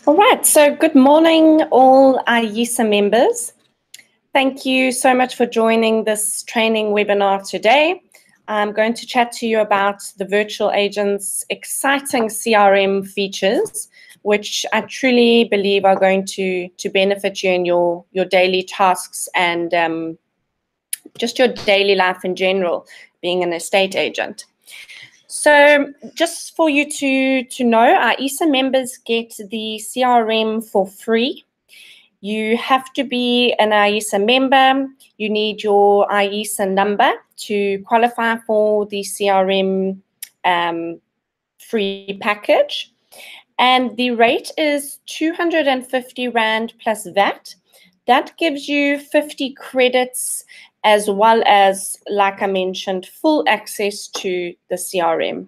All right, so good morning, all IEASA members. Thank you so much for joining this training webinar today. I'm going to chat to you about the Virtual Agents' exciting CRM features, which I truly believe are going to benefit you in your daily tasks and just your daily life in general, being an estate agent. So just for you to know, our IEASA members get the CRM for free. You have to be an IEASA member. You need your IEASA number to qualify for the CRM free package. And the rate is 250 Rand plus VAT. That gives you 50 credits as well as, like I mentioned, full access to the CRM.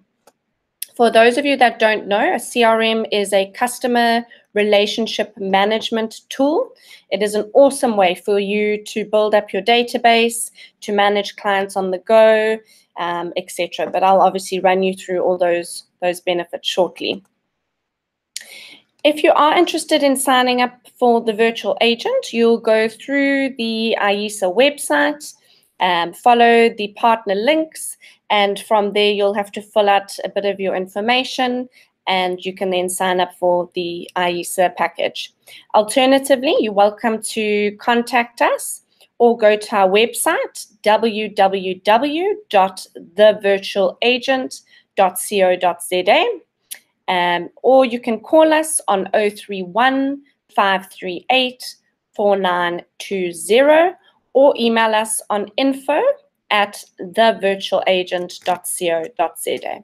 For those of you that don't know, a CRM is a customer relationship management tool. It is an awesome way for you to build up your database, to manage clients on the go, etc. But I'll obviously run you through all those benefits shortly. If you are interested in signing up for the virtual agent, you'll go through the IEASA website, follow the partner links, and from there you'll have to fill out a bit of your information and you can then sign up for the IEASA package. Alternatively, you're welcome to contact us or go to our website, www.thevirtualagent.co.za. Or you can call us on 031 538 4920 or email us on info@thevirtualagent.co.za.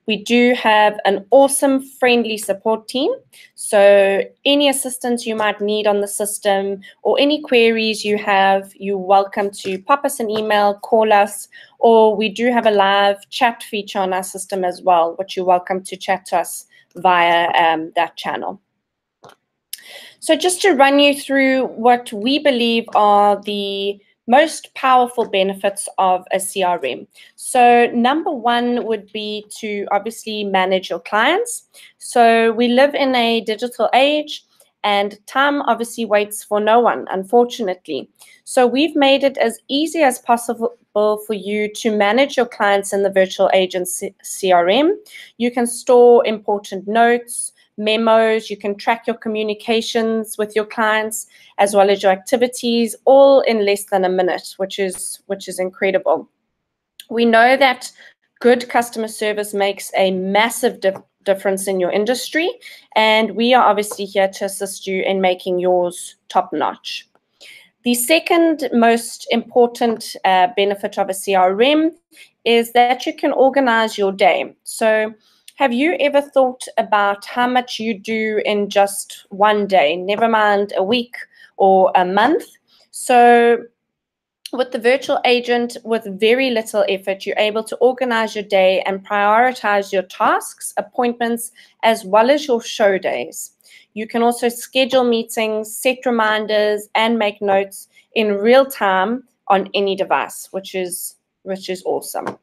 We do have an awesome, friendly support team. So any assistance you might need on the system or any queries you have, you're welcome to pop us an email, call us, or we do have a live chat feature on our system as well, which you're welcome to chat to us via that channel. So just to run you through what we believe are the most powerful benefits of a CRM. So number one would be to obviously manage your clients. So we live in a digital age and time obviously waits for no one, unfortunately. So we've made it as easy as possible for you to manage your clients in the Virtual Agent CRM. You can store important notes, memos, you can track your communications with your clients as well as your activities, all in less than a minute, which is incredible. We know that good customer service makes a massive difference in your industry, and we are obviously here to assist you in making yours top-notch. The second most important benefit of a CRM is that you can organize your day. So have you ever thought about how much you do in just one day, never mind a week or a month? So with the virtual agent, with very little effort, you're able to organize your day and prioritize your tasks, appointments, as well as your show days. You can also schedule meetings, set reminders, and make notes in real time on any device, which is awesome.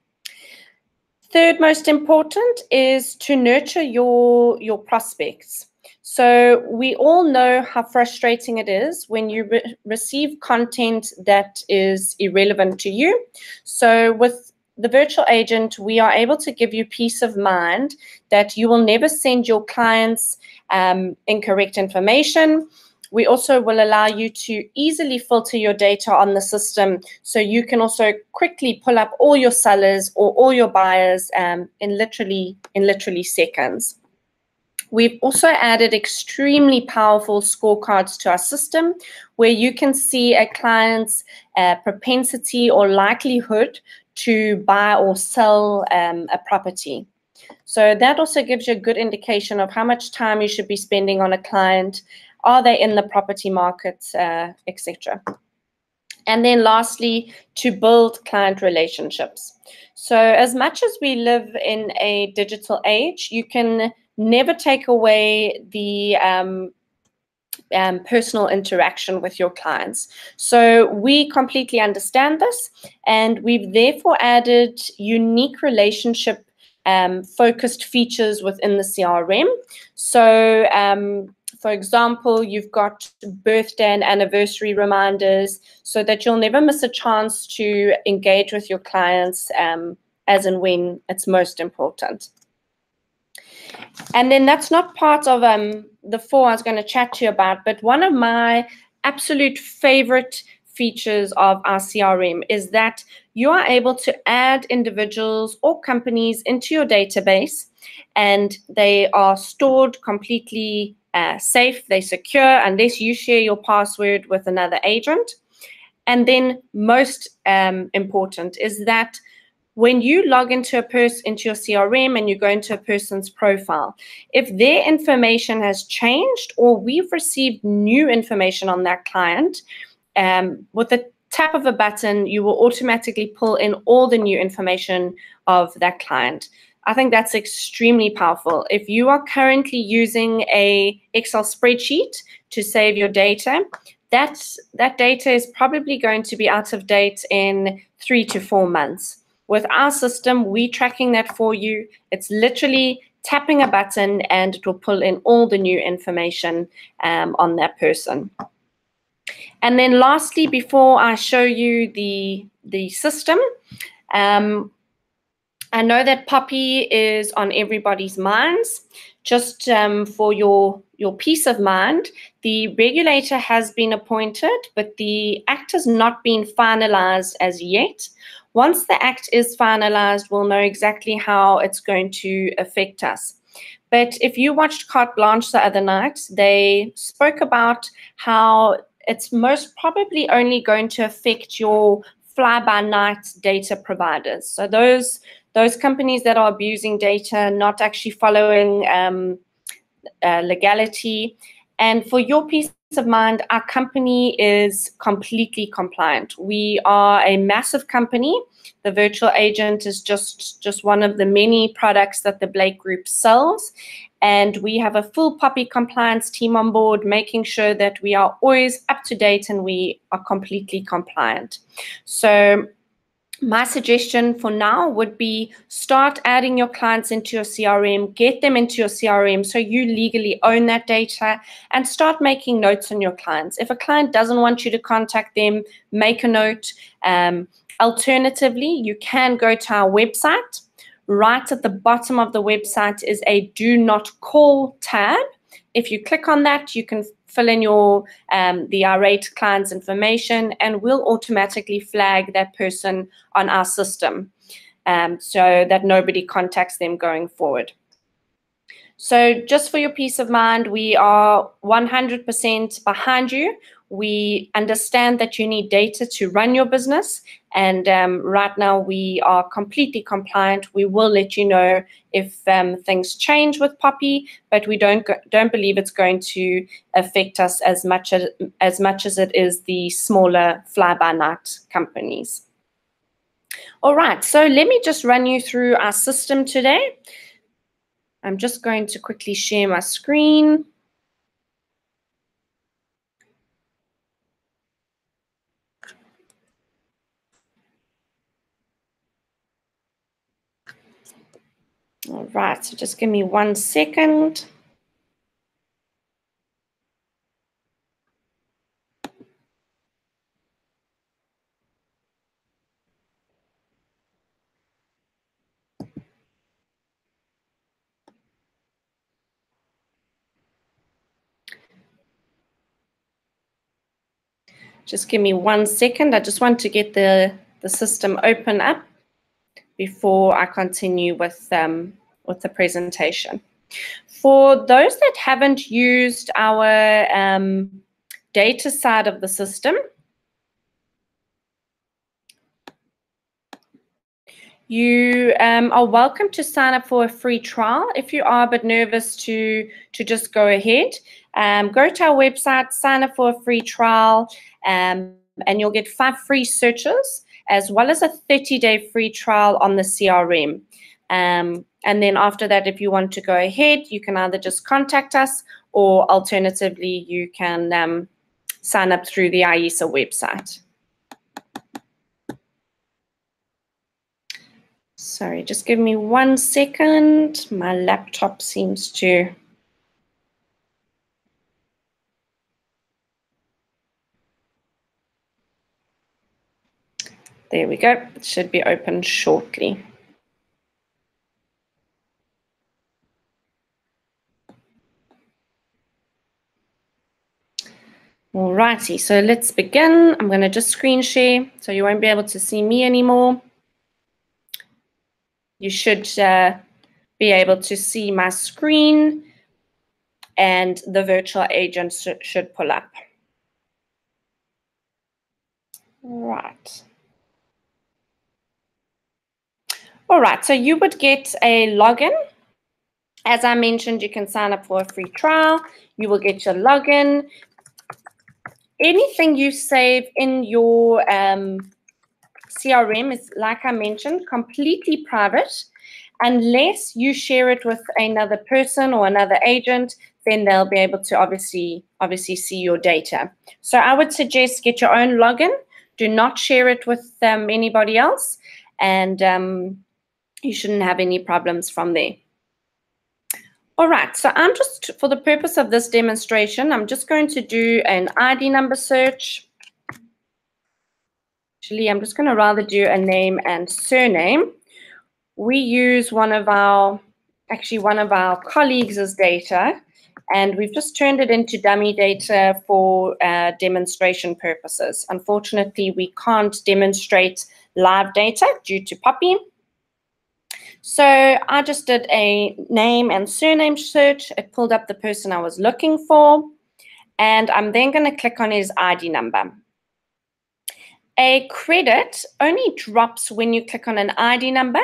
Third most important is to nurture your prospects. So we all know how frustrating it is when you receive content that is irrelevant to you. So with the virtual agent, we are able to give you peace of mind that you will never send your clients incorrect information. We also will allow you to easily filter your data on the system so you can also quickly pull up all your sellers or all your buyers in literally seconds. We've also added extremely powerful scorecards to our system where you can see a client's propensity or likelihood to buy or sell a property. So that also gives you a good indication of how much time you should be spending on a client. Are they in the property market, etc. And then lastly, to build client relationships. So as much as we live in a digital age, you can never take away the personal interaction with your clients. So we completely understand this, and we've therefore added unique relationship focused features within the CRM. So for example, you've got birthday and anniversary reminders so that you'll never miss a chance to engage with your clients as and when it's most important. And then that's not part of the 4 I was going to chat to you about, but one of my absolute favorite features of our CRM is that you are able to add individuals or companies into your database, and they are stored completely safe, they're secure, unless you share your password with another agent. And then most important is that when you log into your CRM and you go into a person's profile, if their information has changed or we've received new information on that client, with the tap of a button, you will automatically pull in all the new information of that client. I think that's extremely powerful. If you are currently using a Excel spreadsheet to save your data, that data is probably going to be out of date in 3 to 4 months. With our system, we're tracking that for you. It's literally tapping a button and it will pull in all the new information on that person. And then lastly, before I show you the system, I know that Poppy is on everybody's minds. Just for your peace of mind, the regulator has been appointed, but the act has not been finalized as yet. Once the act is finalized, we'll know exactly how it's going to affect us. But if you watched Carte Blanche the other night, they spoke about how it's most probably only going to affect your fly-by-night data providers. So those companies that are abusing data, not actually following legality. And for your peace of mind, our company is completely compliant. We are a massive company. The virtual agent is just one of the many products that the Blake Group sells. And we have a full Poppy compliance team on board, making sure that we are always up to date and we are completely compliant. So my suggestion for now would be start adding your clients into your CRM, get them into your CRM so you legally own that data, and start making notes on your clients. If a client doesn't want you to contact them, make a note. Alternatively, you can go to our website. Right at the bottom of the website is a do not call tab. If you click on that, you can fill in your the irate client's information, and we'll automatically flag that person on our system so that nobody contacts them going forward. So just for your peace of mind, we are 100% behind you. We understand that you need data to run your business, and right now we are completely compliant. We will let you know if things change with Poppy, but we don't believe it's going to affect us as much as it is the smaller fly-by-night companies. All right, so let me just run you through our system today. I'm just going to quickly share my screen. All right, so just give me 1 second. Just give me 1 second. I just want to get the system open up before I continue with the presentation. For those that haven't used our data side of the system, you are welcome to sign up for a free trial. If you are a bit nervous to just go ahead, go to our website, sign up for a free trial, and you'll get 5 free searches as well as a 30-day free trial on the CRM. And then after that, if you want to go ahead, you can either just contact us, or alternatively, you can sign up through the IEASA website. Sorry, just give me 1 second. My laptop seems to There we go. It should be open shortly. Alrighty, so let's begin. I'm going to just screen share so you won't be able to see me anymore. You should be able to see my screen and the virtual agent should pull up. Right. All right, so you would get a login. As I mentioned, you can sign up for a free trial. You will get your login. Anything you save in your CRM is, like I mentioned, completely private. Unless you share it with another person or another agent, then they'll be able to obviously see your data. So I would suggest get your own login. Do not share it with anybody else, and you shouldn't have any problems from there. All right, so I'm just, for the purpose of this demonstration, I'm just going to do an ID number search. Actually, I'm just going to rather do a name and surname. We use one of our colleagues' data, and we've just turned it into dummy data for demonstration purposes. Unfortunately, we can't demonstrate live data due to Poppy. So I just did a name and surname search. It pulled up the person I was looking for, and I'm then going to click on his ID number. A credit only drops when you click on an ID number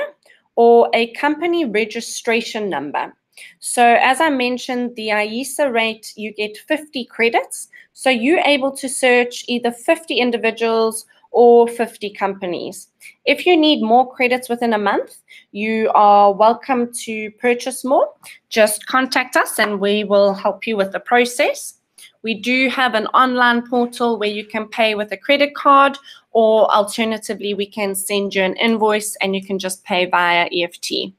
or a company registration number. So as I mentioned, the IEASA rate, you get 50 credits. So you're able to search either 50 individuals or 50 companies. If you need more credits within a month, you are welcome to purchase more. Just contact us and we will help you with the process. We do have an online portal where you can pay with a credit card, or alternatively, we can send you an invoice and you can just pay via EFT.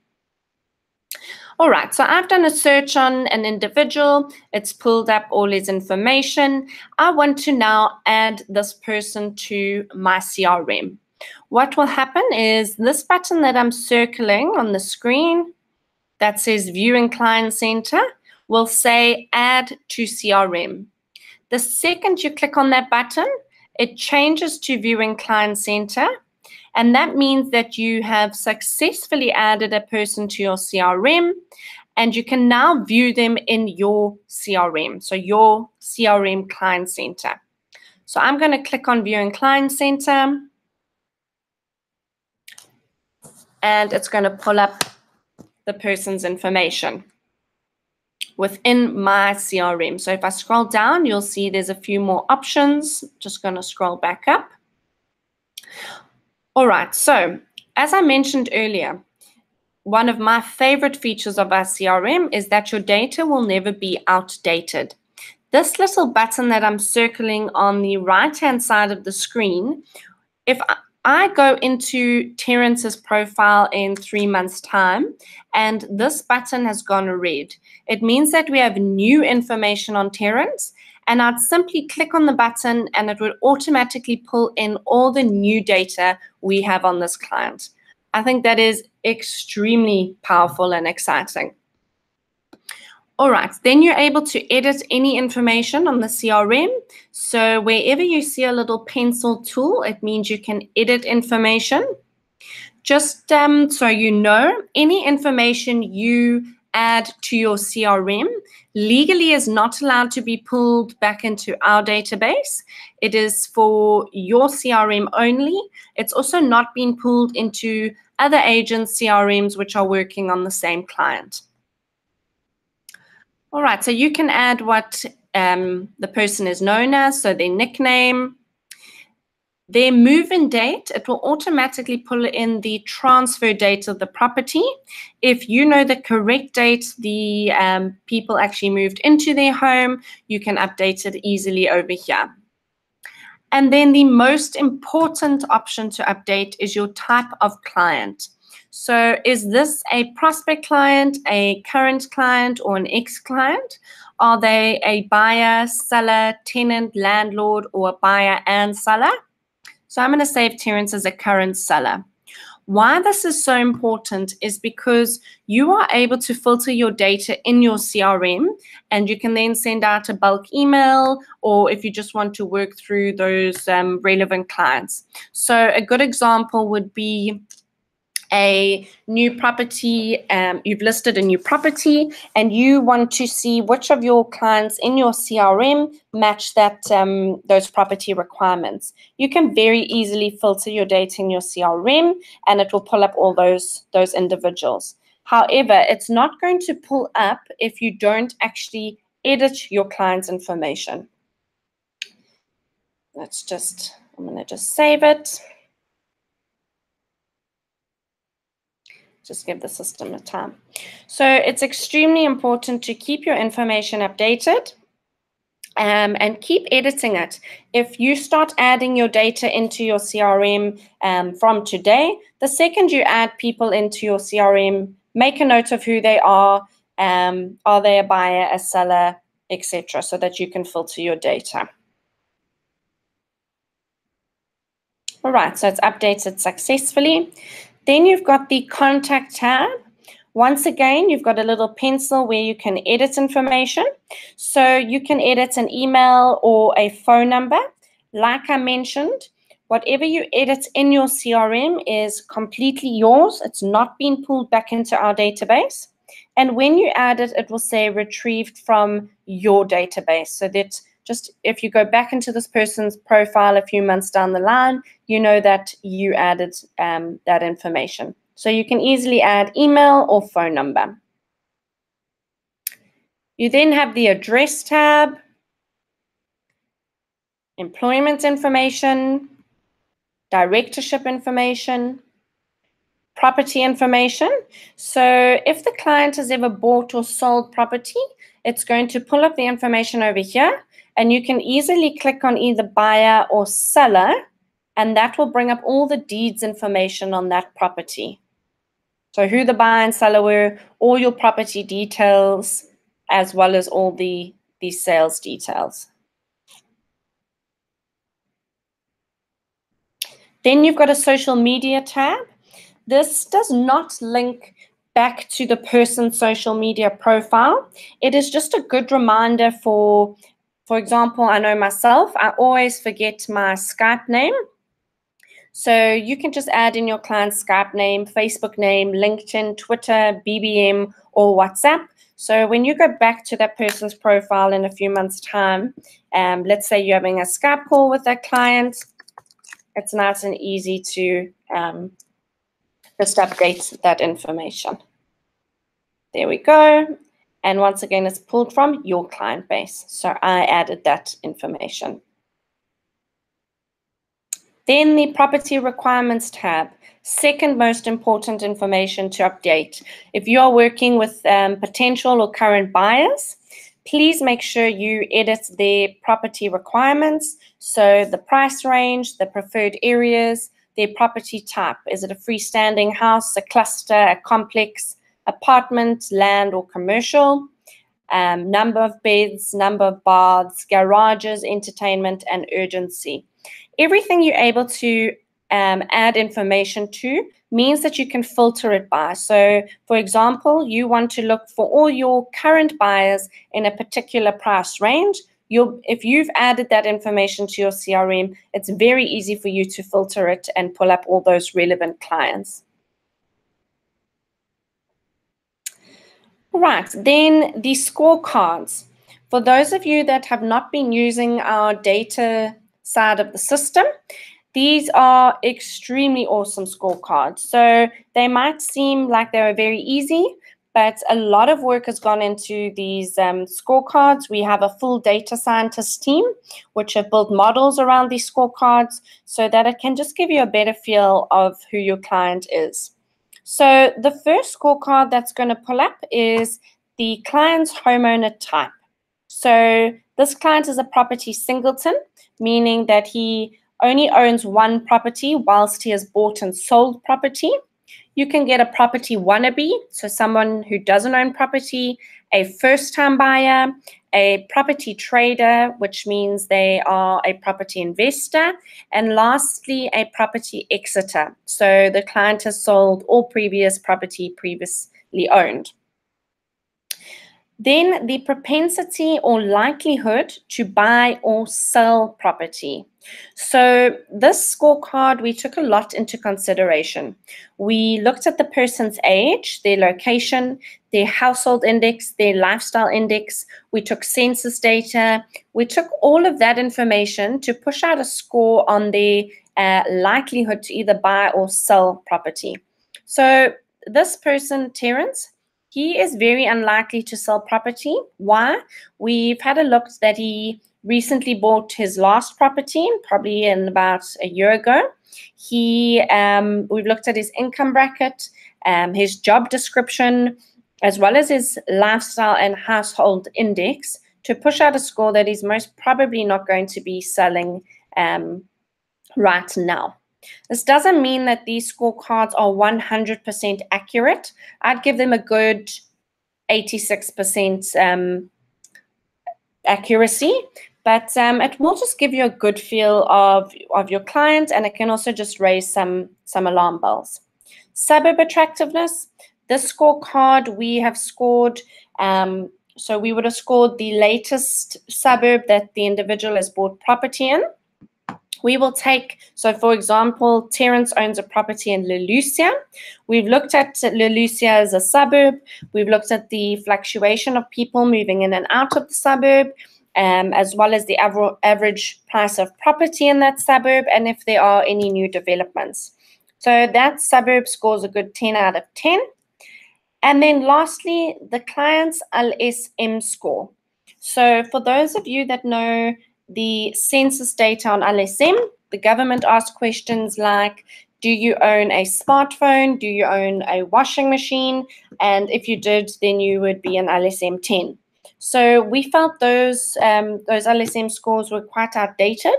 All right, so I've done a search on an individual. It's pulled up all his information. I want to now add this person to my CRM. What will happen is this button that I'm circling on the screen that says View in Client Center will say Add to CRM. The second you click on that button, it changes to View in Client Center. And that means that you have successfully added a person to your CRM, and you can now view them in your CRM, so your CRM Client Center. So I'm going to click on View in Client Center, and it's going to pull up the person's information within my CRM. So if I scroll down, you'll see there's a few more options. Just going to scroll back up. All right, so as I mentioned earlier, one of my favorite features of our CRM is that your data will never be outdated. This little button that I'm circling on the right-hand side of the screen, if I go into Terence's profile in 3 months' time, and this button has gone red, it means that we have new information on Terence, and I'd simply click on the button and it would automatically pull in all the new data we have on this client. I think that is extremely powerful and exciting. All right, then you're able to edit any information on the CRM. So wherever you see a little pencil tool, it means you can edit information. Just so you know, any information you add to your CRM legally is not allowed to be pulled back into our database. It is for your CRM only. It's also not being pulled into other agents' CRMs which are working on the same client. All right, so you can add what the person is known as, so their nickname, their move-in date. It will automatically pull in the transfer date of the property. If you know the correct date the people actually moved into their home, you can update it easily over here. And then the most important option to update is your type of client. So is this a prospect client, a current client, or an ex-client? Are they a buyer, seller, tenant, landlord, or a buyer and seller? So I'm going to save Terence as a current seller. Why this is so important is because you are able to filter your data in your CRM, and you can then send out a bulk email, or if you just want to work through those relevant clients. So a good example would be a new property. You've listed a new property and you want to see which of your clients in your CRM match that those property requirements. You can very easily filter your data in your CRM and it will pull up all those individuals. However, it's not going to pull up if you don't actually edit your client's information. I'm going to just save it. Just give the system a time. So it's extremely important to keep your information updated and keep editing it. If you start adding your data into your CRM from today, the second you add people into your CRM, make a note of who they are they a buyer, a seller, etc., so that you can filter your data. All right, so it's updated successfully. Then you've got the contact tab. Once again, you've got a little pencil where you can edit information. So you can edit an email or a phone number. Like I mentioned, whatever you edit in your CRM is completely yours. It's not being pulled back into our database. And when you add it, it will say retrieved from your database. So that just if you go back into this person's profile a few months down the line, you know that you added that information. So you can easily add email or phone number. You then have the address tab, employment information, directorship information, property information. So if the client has ever bought or sold property, it's going to pull up the information over here, and you can easily click on either buyer or seller, and that will bring up all the deeds information on that property. So who the buyer and seller were, all your property details, as well as all the sales details. Then you've got a social media tab. This does not link back to the person's social media profile. It is just a good reminder for example, I know myself, I always forget my Skype name. So you can just add in your client's Skype name, Facebook name, LinkedIn, Twitter, BBM, or WhatsApp. So when you go back to that person's profile in a few months' time, let's say you're having a Skype call with that client, it's nice and easy to just update that information. There we go. And once again, it's pulled from your client base. So I added that information. Then the property requirements tab, second most important information to update. If you are working with potential or current buyers, please make sure you edit their property requirements. So the price range, the preferred areas, their property type. Is it a freestanding house, a cluster, a complex, apartment, land, or commercial? Number of beds, number of baths, garages, entertainment, and urgency. Everything you're able to add information to means that you can filter it by. So, for example, you want to look for all your current buyers in a particular price range. If you've added that information to your CRM, it's very easy for you to filter it and pull up all those relevant clients. Right, then the scorecards. For those of you that have not been using our data side of the system, these are extremely awesome scorecards. So they might seem like they were very easy, but a lot of work has gone into these scorecards. We have a full data scientist team, which have built models around these scorecards so that it can just give you a better feel of who your client is. So the first scorecard that's going to pull up is the client's homeowner type. So this client is a property singleton, meaning that he only owns one property whilst he has bought and sold property. You can get a property wannabe, so someone who doesn't own property, a first-time buyer, a property trader, which means they are a property investor, and lastly, a property exiter. So the client has sold all previous property previously owned. Then the propensity or likelihood to buy or sell property. So this scorecard, we took a lot into consideration. We looked at the person's age, their location, their household index, their lifestyle index. We took census data. We took all of that information to push out a score on their likelihood to either buy or sell property. So this person, Terence, he is very unlikely to sell property. Why? We've had a look that he recently bought his last property, probably in about a year ago. We've looked at his income bracket, his job description, as well as his lifestyle and household index to push out a score that he's most probably not going to be selling right now. This doesn't mean that these scorecards are 100% accurate. I'd give them a good 86% accuracy, but it will just give you a good feel of your client, and it can also just raise some alarm bells. Suburb attractiveness. This scorecard we have scored, so we would have scored the latest suburb that the individual has bought property in. We will take, so for example, Terence owns a property in Lelucia. We've looked at Lelucia as a suburb. We've looked at the fluctuation of people moving in and out of the suburb, as well as the average price of property in that suburb, and if there are any new developments. So that suburb scores a good 10 out of 10. And then lastly, the client's LSM score. So for those of you that know the census data on LSM, the government asks questions like, do you own a smartphone? Do you own a washing machine? And if you did, then you would be an LSM 10. So we felt those LSM scores were quite outdated.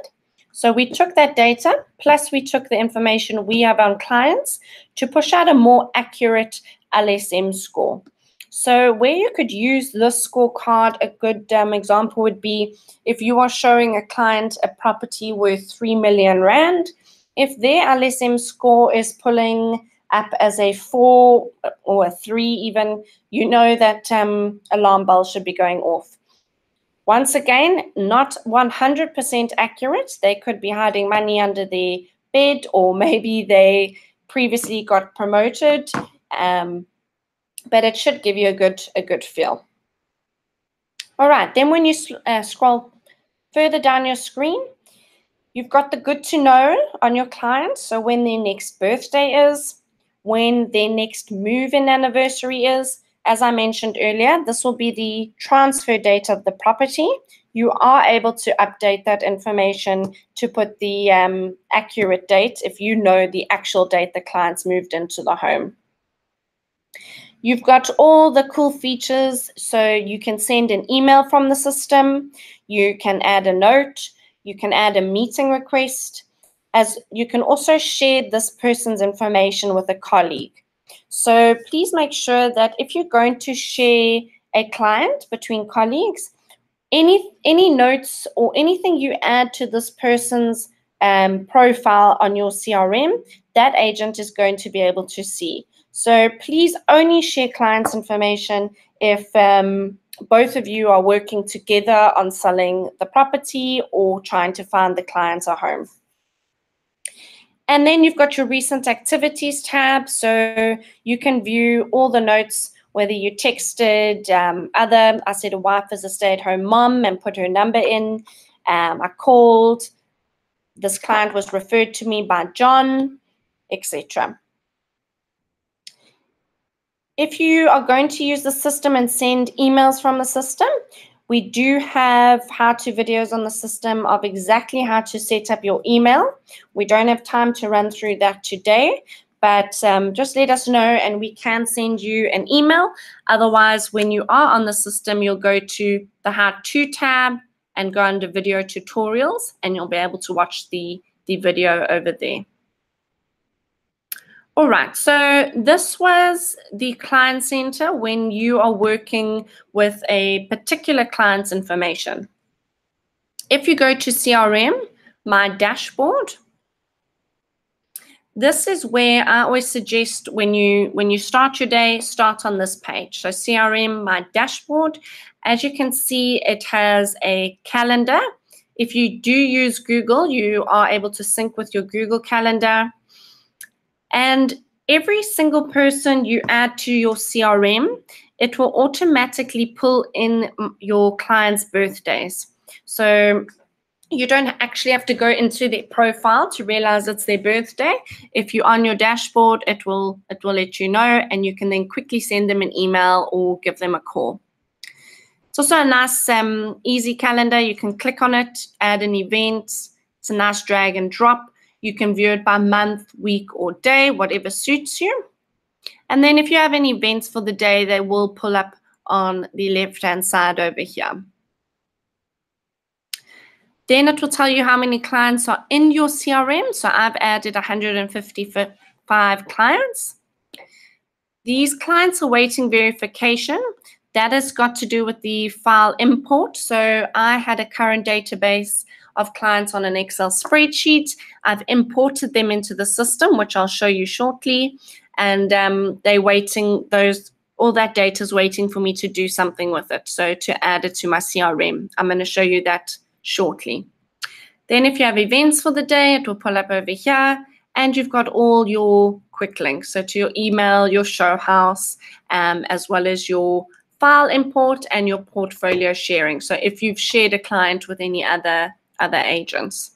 So we took that data, plus we took the information we have on clients to push out a more accurate LSM score. So where you could use this scorecard, a good example would be if you are showing a client a property worth 3 million Rand, if their LSM score is pulling up as a 4 or a 3 even, you know that alarm bells should be going off. Once again, not 100% accurate. They could be hiding money under their bed, or maybe they previously got promoted. But it should give you a good feel. All right, then when you scroll further down your screen, you've got the good to know on your client. So when their next birthday is, when their next move-in anniversary is. As I mentioned earlier, this will be the transfer date of the property. You are able to update that information to put the accurate date if you know the actual date the client's moved into the home. You've got all the cool features, so you can send an email from the system, you can add a note, you can add a meeting request, as you can also share this person's information with a colleague. So please make sure that if you're going to share a client between colleagues, any notes or anything you add to this person's profile on your CRM, that agent is going to be able to see. So please only share clients' information if both of you are working together on selling the property or trying to find the clients a home. And then you've got your recent activities tab, so you can view all the notes, whether you texted I said a wife is a stay-at-home mom and put her number in. I called, this client was referred to me by John, etc. If you are going to use the system and send emails from the system, we do have how-to videos on the system of exactly how to set up your email. We don't have time to run through that today, but just let us know and we can send you an email. Otherwise, when you are on the system, you'll go to the how-to tab and go under video tutorials, and you'll be able to watch the video over there. All right, so this was the client center when you are working with a particular client's information. If you go to CRM, my dashboard, this is where I always suggest when you start your day, start on this page. So CRM, my dashboard, as you can see, it has a calendar. If you do use Google, you are able to sync with your Google Calendar. And every single person you add to your CRM, it will automatically pull in your clients' birthdays. So you don't actually have to go into their profile to realize it's their birthday. If you're on your dashboard, it will let you know, and you can then quickly send them an email or give them a call. It's also a nice, easy calendar. You can click on it, add an event. It's a nice drag and drop. You can view it by month, week, or day, whatever suits you. And then if you have any events for the day, they will pull up on the left-hand side over here. Then it will tell you how many clients are in your CRM. So I've added 155 clients. These clients are waiting verification. That has got to do with the file import. So I had a current database of clients on an Excel spreadsheet. I've imported them into the system, which I'll show you shortly. And they're waiting, all that data is waiting for me to do something with it. So to add it to my CRM, I'm going to show you that shortly. Then if you have events for the day, it will pull up over here. And you've got all your quick links. So to your email, your show house, as well as your file import and your portfolio sharing. So if you've shared a client with any other agents.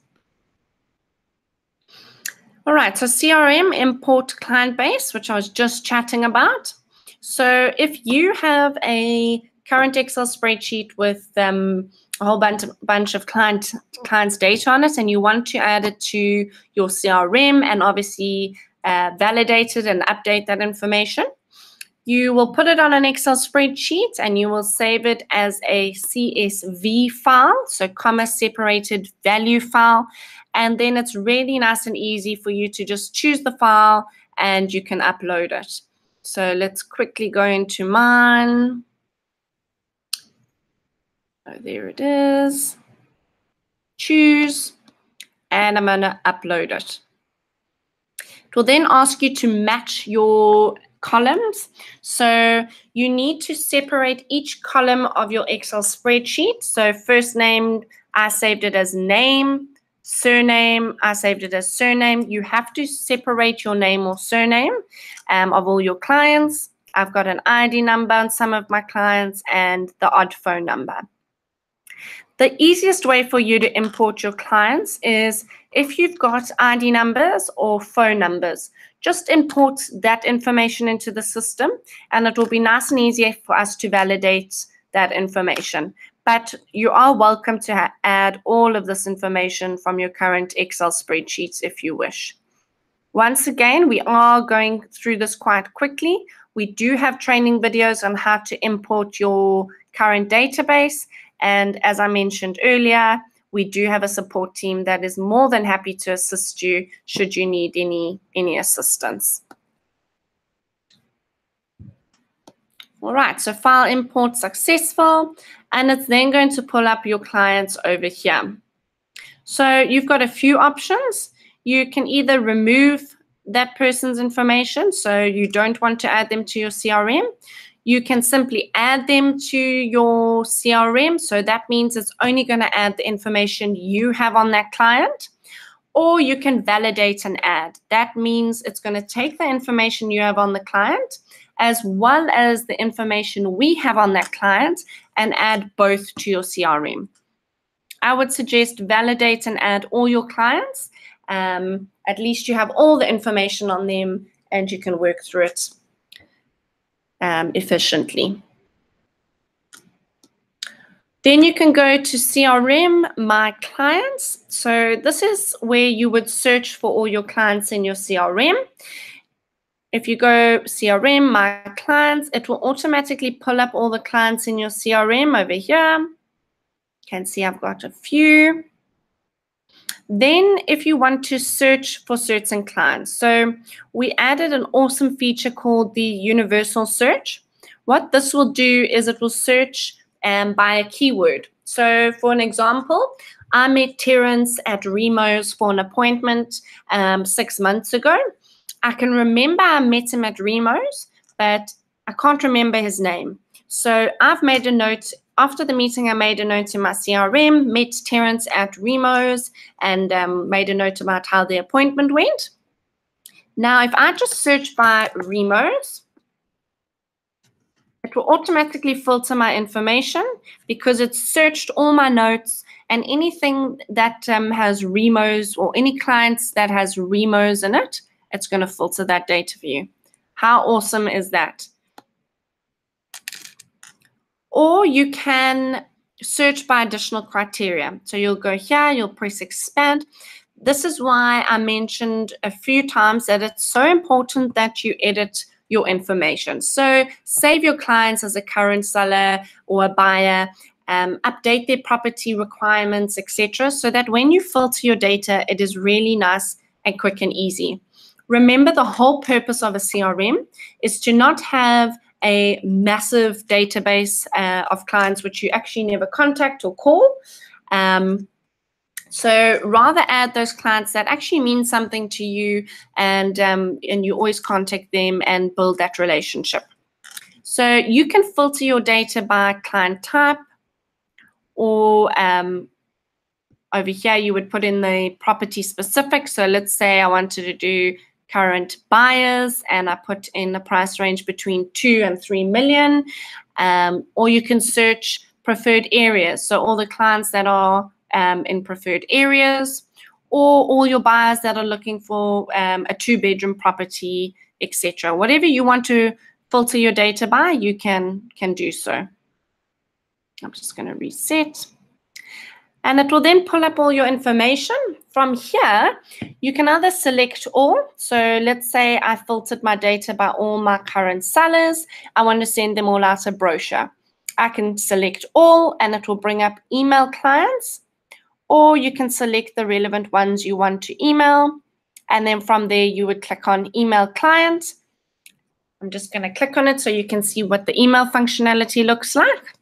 All right, so CRM import client base, which I was just chatting about. So if you have a current Excel spreadsheet with a whole bunch of clients' data on it, and you want to add it to your CRM and obviously validate it and update that information, you will put it on an Excel spreadsheet and you will save it as a CSV file, so comma separated value file. And then it's really nice and easy for you to just choose the file and you can upload it. So let's quickly go into mine. Oh, there it is. Choose, and I'm going to upload it. It will then ask you to match your columns. So you need to separate each column of your Excel spreadsheet. So first name, I saved it as name. Surname, I saved it as surname. You have to separate your name or surname of all your clients. I've got an ID number on some of my clients and the odd phone number. The easiest way for you to import your clients is if you've got ID numbers or phone numbers, just import that information into the system and it will be nice and easy for us to validate that information. But you are welcome to add all of this information from your current Excel spreadsheets if you wish. Once again, we are going through this quite quickly. We do have training videos on how to import your current database. And as I mentioned earlier, we do have a support team that is more than happy to assist you should you need any assistance. All right, so file import successful, and it's then going to pull up your clients over here. So you've got a few options. You can either remove that person's information, so you don't want to add them to your CRM. You can simply add them to your CRM, so that means it's only going to add the information you have on that client. Or you can validate and add. That means it's going to take the information you have on the client as well as the information we have on that client and add both to your CRM. I would suggest validate and add all your clients. At least you have all the information on them and you can work through it efficiently. Then you can go to CRM, My Clients. So this is where you would search for all your clients in your CRM. If you go CRM, My Clients, it will automatically pull up all the clients in your CRM over here. You can see I've got a few. Then if you want to search for certain clients, so we added an awesome feature called the universal search. What this will do is it will search by a keyword. So for an example, I met Terence at Remo's for an appointment 6 months ago. I can remember I met him at Remo's, but I can't remember his name. So I've made a note. After the meeting, I made a note in my CRM, met Terence at Remo's, and made a note about how the appointment went. Now, if I just search by Remo's, it will automatically filter my information because it's searched all my notes, and anything that has Remo's or any clients that has Remo's in it, it's going to filter that data for you. How awesome is that? Or you can search by additional criteria. So you'll go here, you'll press expand. This is why I mentioned a few times that it's so important that you edit your information. So save your clients as a current seller or a buyer, update their property requirements, etc., so that when you filter your data, it is really nice and quick and easy. Remember, the whole purpose of a CRM is to not have a massive database of clients which you actually never contact or call. So rather add those clients that actually mean something to you, and you always contact them and build that relationship. So you can filter your data by client type, or over here you would put in the property specific. So let's say I wanted to do current buyers, and I put in the price range between 2 and 3 million. Or you can search preferred areas, so all the clients that are in preferred areas, or all your buyers that are looking for a 2-bedroom property, etc. Whatever you want to filter your data by, you can do so. I'm just going to reset. And it will then pull up all your information. From here, you can either select all. So let's say I filtered my data by all my current sellers. I want to send them all out a brochure. I can select all, and it will bring up email clients. Or you can select the relevant ones you want to email. And then from there, you would click on email client. I'm just going to click on it so you can see what the email functionality looks like.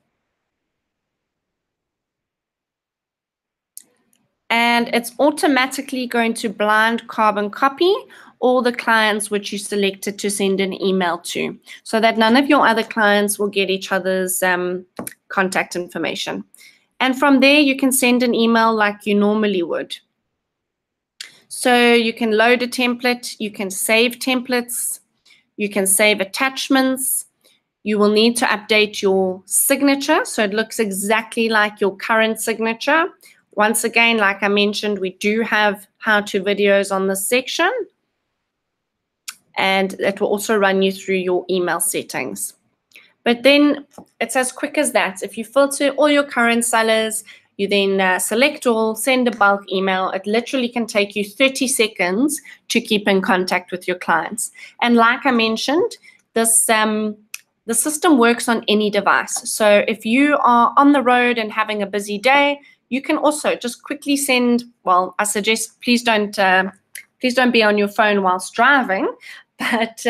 And it's automatically going to blind carbon copy all the clients which you selected to send an email to, so that none of your other clients will get each other's contact information. And from there, you can send an email like you normally would. So you can load a template, you can save templates, you can save attachments. You will need to update your signature so it looks exactly like your current signature. Once again, like I mentioned, we do have how-to videos on this section, and it will also run you through your email settings. But then it's as quick as that. If you filter all your current sellers, you then select all, send a bulk email. It literally can take you 30 seconds to keep in contact with your clients. And like I mentioned, this the system works on any device. So if you are on the road and having a busy day, you can also just quickly send, well, I suggest please don't be on your phone whilst driving. But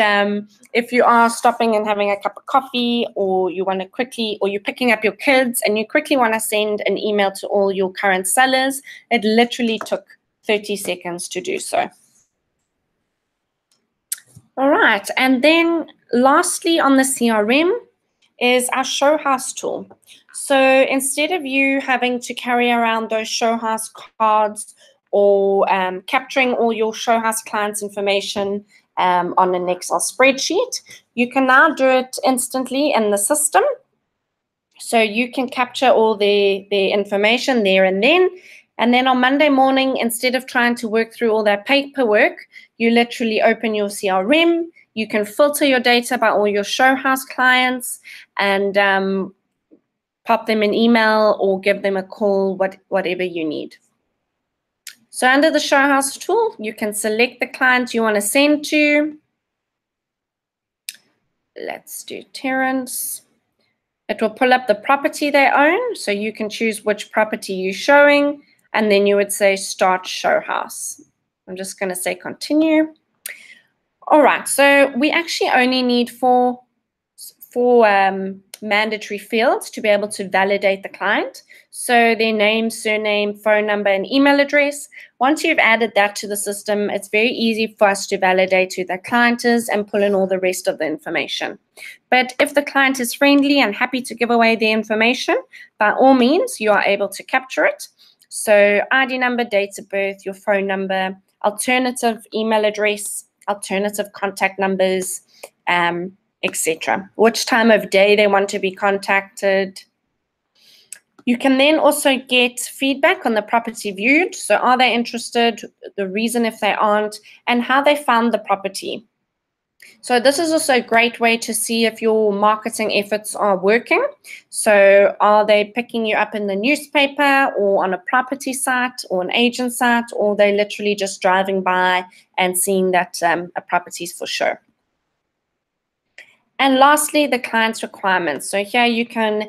if you are stopping and having a cup of coffee, or you want to quickly, or you're picking up your kids and you quickly want to send an email to all your current sellers, it literally took 30 seconds to do so. All right, and then lastly on the CRM is our show house tool. So instead of you having to carry around those show house cards or capturing all your show house clients' information on an Excel spreadsheet, you can now do it instantly in the system. So you can capture all the information there and then. And then on Monday morning, instead of trying to work through all that paperwork, you literally open your CRM. You can filter your data by all your show house clients and pop them an email or give them a call, whatever you need. So under the show house tool, you can select the client you want to send to. Let's do Terence. It will pull up the property they own, so you can choose which property you're showing. and then you would say start show house. I'm just going to say continue. All right, so we actually only need four mandatory fields to be able to validate the client. So their name, surname, phone number, and email address. Once you've added that to the system, it's very easy for us to validate who the client is and pull in all the rest of the information. But if the client is friendly and happy to give away the information, by all means, you are able to capture it. So ID number, date of birth, your phone number, alternative email address, alternative contact numbers, etc. Which time of day they want to be contacted. You can then also get feedback on the property viewed. So are they interested, the reason if they aren't, and how they found the property. So this is also a great way to see if your marketing efforts are working. So are they picking you up in the newspaper or on a property site or an agent site, or are they literally just driving by and seeing that a property is for show. And lastly, the client's requirements. So here you can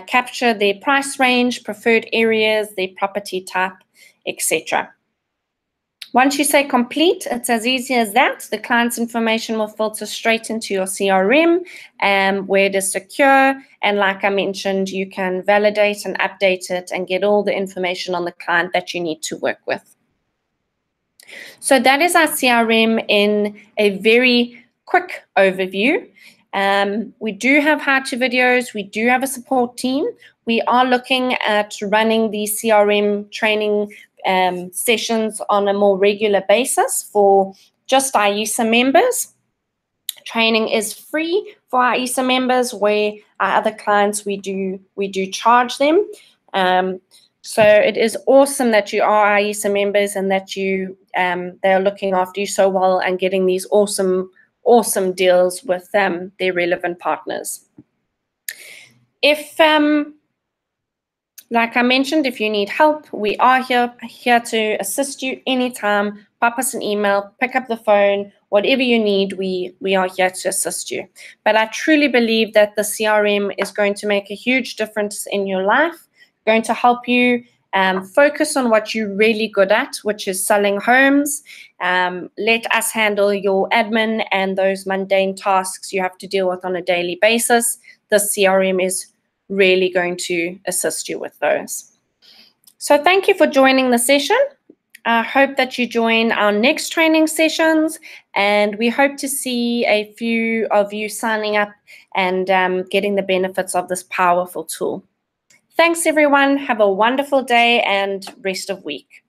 capture their price range, preferred areas, their property type, etc. Once you say complete, it's as easy as that. The client's information will filter straight into your CRM where it is secure. And like I mentioned, you can validate and update it and get all the information on the client that you need to work with. So that is our CRM in a very quick overview. We do have how-to videos. We do have a support team. We are looking at running the CRM training sessions on a more regular basis for just IEASA members. Training is free for our IEASA members, where our other clients we do charge them. So it is awesome that you are IEASA members and that they are looking after you so well and getting these awesome deals with their relevant partners. If like I mentioned, if you need help, we are here to assist you anytime. Pop us an email, pick up the phone, whatever you need, we are here to assist you. But I truly believe that the CRM is going to make a huge difference in your life, going to help you focus on what you're really good at, which is selling homes. Let us handle your admin and those mundane tasks you have to deal with on a daily basis. The CRM is really going to assist you with those. So thank you for joining the session. I hope that you join our next training sessions, and we hope to see a few of you signing up and getting the benefits of this powerful tool. Thanks, everyone. Have a wonderful day and rest of week.